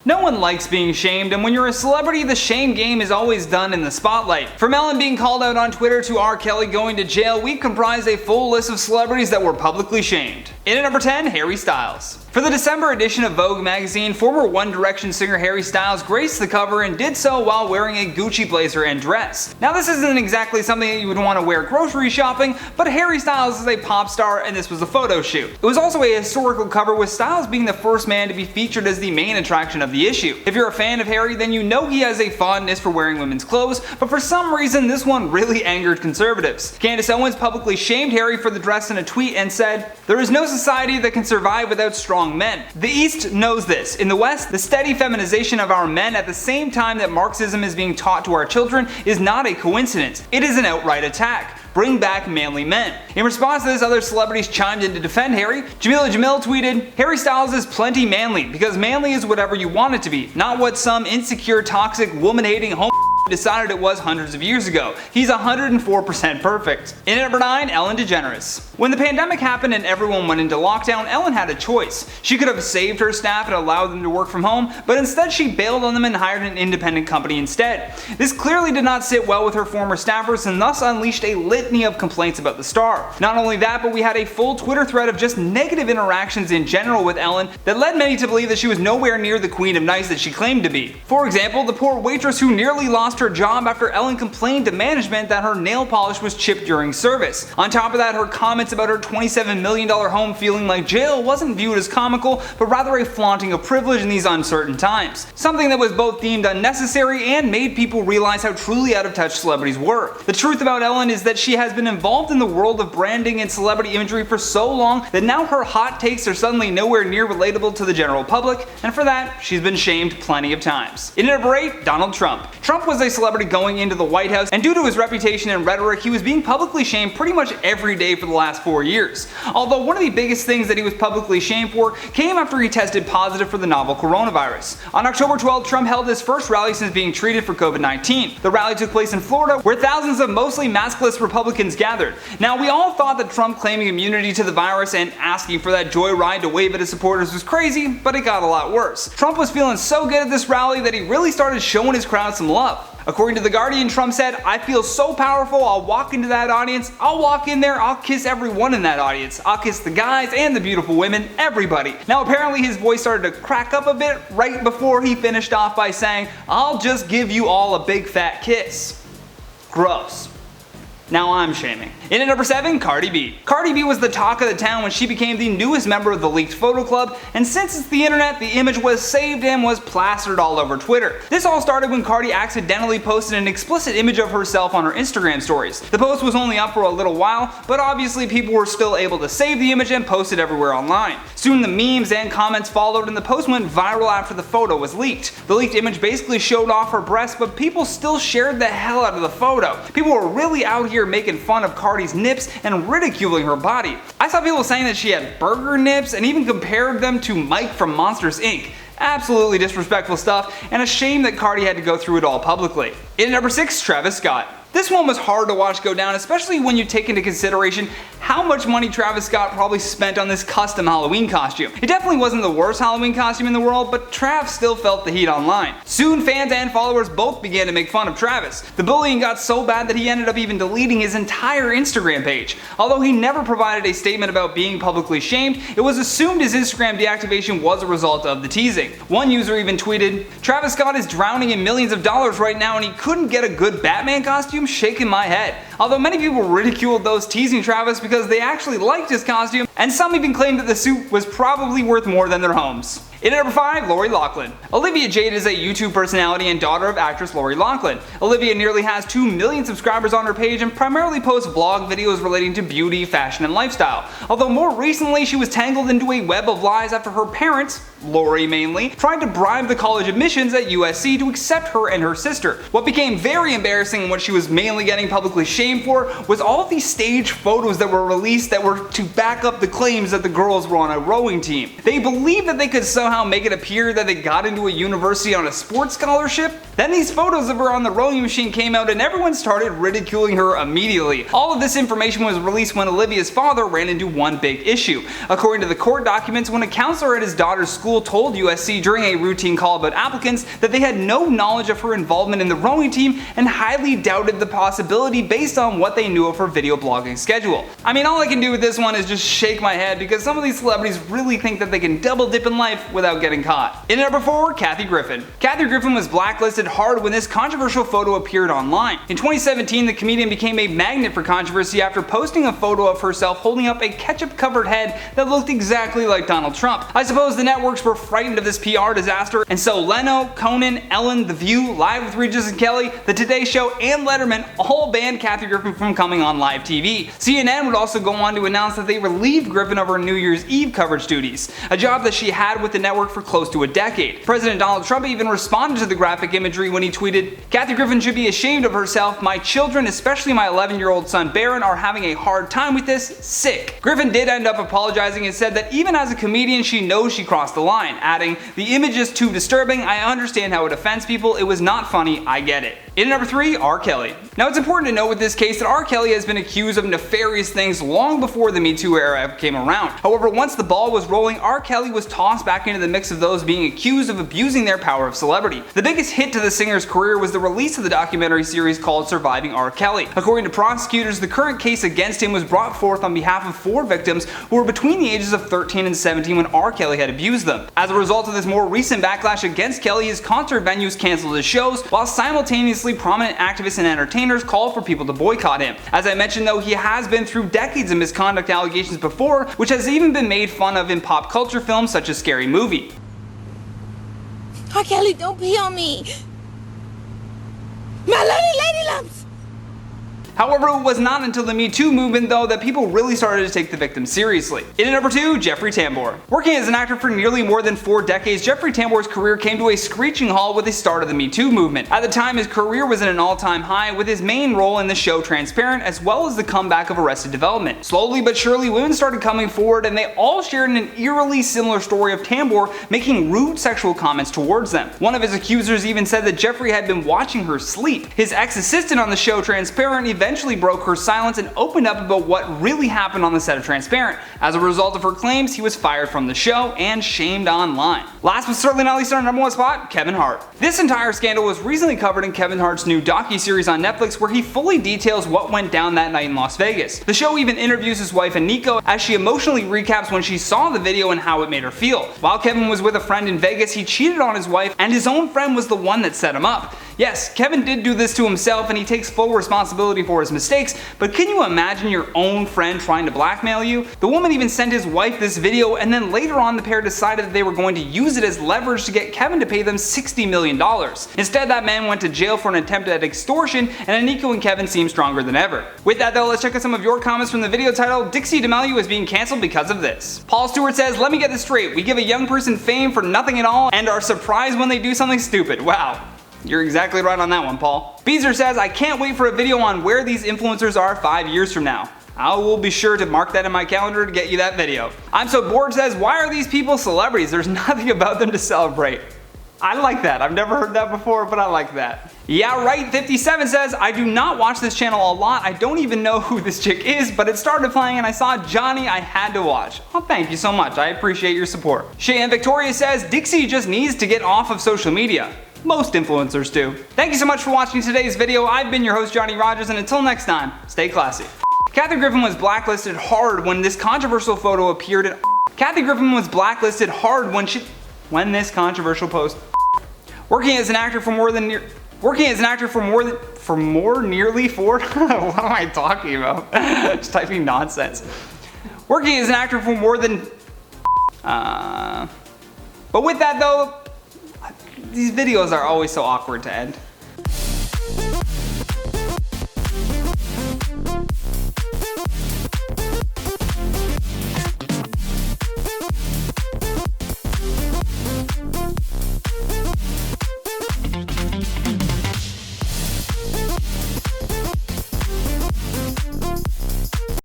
No one likes being shamed, and when you're a celebrity, the shame game is always done in the spotlight. From Ellen being called out on Twitter to R. Kelly going to jail, we've comprised a full list of celebrities that were publicly shamed. In at number 10, Harry Styles. For the December edition of Vogue magazine, former One Direction singer Harry Styles graced the cover and did so while wearing a Gucci blazer and dress. Now this isn't exactly something that you would want to wear grocery shopping, but Harry Styles is a pop star and this was a photo shoot. It was also a historical cover with Styles being the first man to be featured as the main attraction of the issue. If you're a fan of Harry, then you know he has a fondness for wearing women's clothes, but for some reason this one really angered conservatives. Candace Owens publicly shamed Harry for the dress in a tweet and said, "There is no society that can survive without strong men. The East knows this. In the West, the steady feminization of our men at the same time that Marxism is being taught to our children is not a coincidence. It is an outright attack. Bring back manly men." In response to this, other celebrities chimed in to defend Harry. Jamila Jamil tweeted, "Harry Styles is plenty manly, because manly is whatever you want it to be, not what some insecure, toxic, woman-hating home decided it was hundreds of years ago. He's 104% perfect." In at number 9, Ellen DeGeneres. When the pandemic happened and everyone went into lockdown, Ellen had a choice. She could have saved her staff and allowed them to work from home, but instead she bailed on them and hired an independent company instead. This clearly did not sit well with her former staffers and thus unleashed a litany of complaints about the star. Not only that, but we had a full Twitter thread of just negative interactions in general with Ellen that led many to believe that she was nowhere near the queen of nice that she claimed to be. For example, the poor waitress who nearly lost her job after Ellen complained to management that her nail polish was chipped during service. On top of that, her comments about her $27 million home feeling like jail wasn't viewed as comical, but rather a flaunting of privilege in these uncertain times. Something that was both deemed unnecessary and made people realize how truly out of touch celebrities were. The truth about Ellen is that she has been involved in the world of branding and celebrity imagery for so long that now her hot takes are suddenly nowhere near relatable to the general public, and for that, she's been shamed plenty of times. In at number 8, Donald Trump. Trump was a celebrity going into the White House, and due to his reputation and rhetoric, he was being publicly shamed pretty much every day for the last 4 years. Although one of the biggest things that he was publicly shamed for came after he tested positive for the novel coronavirus. On October 12th, Trump held his first rally since being treated for COVID-19. The rally took place in Florida, where thousands of mostly maskless Republicans gathered. Now, we all thought that Trump claiming immunity to the virus and asking for that joyride to wave at his supporters was crazy, but it got a lot worse. Trump was feeling so good at this rally that he really started showing his crowd some love. According to The Guardian, Trump said, "I feel so powerful, I'll walk into that audience, I'll walk in there, I'll kiss everyone in that audience. I'll kiss the guys and the beautiful women, everybody." Now apparently his voice started to crack up a bit right before he finished off by saying, "I'll just give you all a big fat kiss." Gross. Now I'm shaming. In at number 7, Cardi B. Cardi B was the talk of the town when she became the newest member of the leaked photo club, and since it's the internet, the image was saved and was plastered all over Twitter. This all started when Cardi accidentally posted an explicit image of herself on her Instagram stories. The post was only up for a little while, but obviously people were still able to save the image and post it everywhere online. Soon the memes and comments followed and the post went viral after the photo was leaked. The leaked image basically showed off her breasts, but people still shared the hell out of the photo. People were really out here making fun of Cardi's nips and ridiculing her body. I saw people saying that she had burger nips and even compared them to Mike from Monsters Inc. Absolutely disrespectful stuff, and a shame that Cardi had to go through it all publicly. In at number 6, Travis Scott. This one was hard to watch go down, especially when you take into consideration how much money Travis Scott probably spent on this custom Halloween costume. It definitely wasn't the worst Halloween costume in the world, but Trav still felt the heat online. Soon fans and followers both began to make fun of Travis. The bullying got so bad that he ended up even deleting his entire Instagram page. Although he never provided a statement about being publicly shamed, it was assumed his Instagram deactivation was a result of the teasing. One user even tweeted, "Travis Scott is drowning in millions of dollars right now and he couldn't get a good Batman costume? Shaking my head." Although many people ridiculed those teasing Travis because they actually liked his costume, and some even claimed that the suit was probably worth more than their homes. In at number 5, Lori Loughlin. Olivia Jade is a YouTube personality and daughter of actress Lori Loughlin. Olivia nearly has 2 million subscribers on her page and primarily posts vlog videos relating to beauty, fashion, and lifestyle. Although more recently she was tangled into a web of lies after her parents, Lori mainly, tried to bribe the college admissions at USC to accept her and her sister. What became very embarrassing and what she was mainly getting publicly shamed shamed for was all of these staged photos that were released that were to back up the claims that the girls were on a rowing team. They believed that they could somehow make it appear that they got into a university on a sports scholarship. Then these photos of her on the rowing machine came out and everyone started ridiculing her immediately. All of this information was released when Olivia's father ran into one big issue. According to the court documents, when a counselor at his daughter's school told USC during a routine call about applicants that they had no knowledge of her involvement in the rowing team and highly doubted the possibility based on what they knew of her video blogging schedule. I mean, all I can do with this one is just shake my head because some of these celebrities really think that they can double dip in life without getting caught. In at number 4, Kathy Griffin. Kathy Griffin was blacklisted hard when this controversial photo appeared online. In 2017, the comedian became a magnet for controversy after posting a photo of herself holding up a ketchup-covered head that looked exactly like Donald Trump. I suppose the networks were frightened of this PR disaster, and so Leno, Conan, Ellen, The View, Live with Regis and Kelly, The Today Show, and Letterman all banned Kathy Griffin from coming on live TV. CNN would also go on to announce that they relieved Griffin of her New Year's Eve coverage duties, a job that she had with the network for close to a decade. President Donald Trump even responded to the graphic imagery when he tweeted, "Kathy Griffin should be ashamed of herself. My children, especially my 11-year-old son Barron, are having a hard time with this. Sick." Griffin did end up apologizing and said that even as a comedian she knows she crossed the line, adding, "The image is too disturbing. I understand how it offends people. It was not funny. I get it." In at number 3, R. Kelly. Now it's important to note with this case that R. Kelly has been accused of nefarious things long before the Me Too era came around. However, once the ball was rolling, R. Kelly was tossed back into the mix of those being accused of abusing their power of celebrity. The biggest hit to the singer's career was the release of the documentary series called Surviving R. Kelly. According to prosecutors, the current case against him was brought forth on behalf of 4 victims who were between the ages of 13 and 17 when R. Kelly had abused them. As a result of this more recent backlash against Kelly, his concert venues canceled his shows, while simultaneously prominent activists and entertainers called for people to boycott him. As I mentioned though, he has been through decades of misconduct allegations before, which has even been made fun of in pop culture films such as Scary Movie. R. Kelly, don't pee on me. My lady lumps. However, it was not until the Me Too movement though that people really started to take the victims seriously. In at number 2, Jeffrey Tambor. Working as an actor for nearly more than 4 decades, Jeffrey Tambor's career came to a screeching halt with the start of the Me Too movement. At the time, his career was at an all-time high with his main role in the show Transparent, as well as the comeback of Arrested Development. Slowly but surely, women started coming forward and they all shared an eerily similar story of Tambor making rude sexual comments towards them. One of his accusers even said that Jeffrey had been watching her sleep. His ex-assistant on the show Transparent eventually broke her silence and opened up about what really happened on the set of Transparent. As a result of her claims, he was fired from the show and shamed online. Last but certainly not least on our number 1 spot, Kevin Hart. This entire scandal was recently covered in Kevin Hart's new docuseries on Netflix, where he fully details what went down that night in Las Vegas. The show even interviews his wife Aniko as she emotionally recaps when she saw the video and how it made her feel. While Kevin was with a friend in Vegas, he cheated on his wife and his own friend was the one that set him up. Yes, Kevin did do this to himself and he takes full responsibility for his mistakes, but can you imagine your own friend trying to blackmail you? The woman even sent his wife this video, and then later on the pair decided that they were going to use it as leverage to get Kevin to pay them $60 million. Instead, that man went to jail for an attempt at extortion, and Aniko and Kevin seem stronger than ever. With that though, let's check out some of your comments from the video title, Dixie D'Amelio is being cancelled because of this. Paul Stewart says, "Let me get this straight, we give a young person fame for nothing at all and are surprised when they do something stupid." Wow. You're exactly right on that one, Paul. Beezer says, "I can't wait for a video on where these influencers are 5 years from now. I will be sure to mark that in my calendar to get you that video." I'm So Bored says, "Why are these people celebrities? There's nothing about them to celebrate." I like that. I've never heard that before, but I like that. Yeah Right 57 says, "I do not watch this channel a lot. I don't even know who this chick is, but it started playing and I saw Johnny, I had to watch." Oh, thank you so much. I appreciate your support. Cheyenne Victoria says, "Dixie just needs to get off of social media." Most influencers do. Thank you so much for watching today's video. I've been your host, Johnny Rogers, and until next time, stay classy. Kathy Griffin was blacklisted hard when this controversial photo appeared in Kathy Griffin was blacklisted hard when this controversial post working as an actor for nearly 4 what am I talking about? Just typing nonsense. Working as an actor for more than but with that though, these videos are always so awkward to end.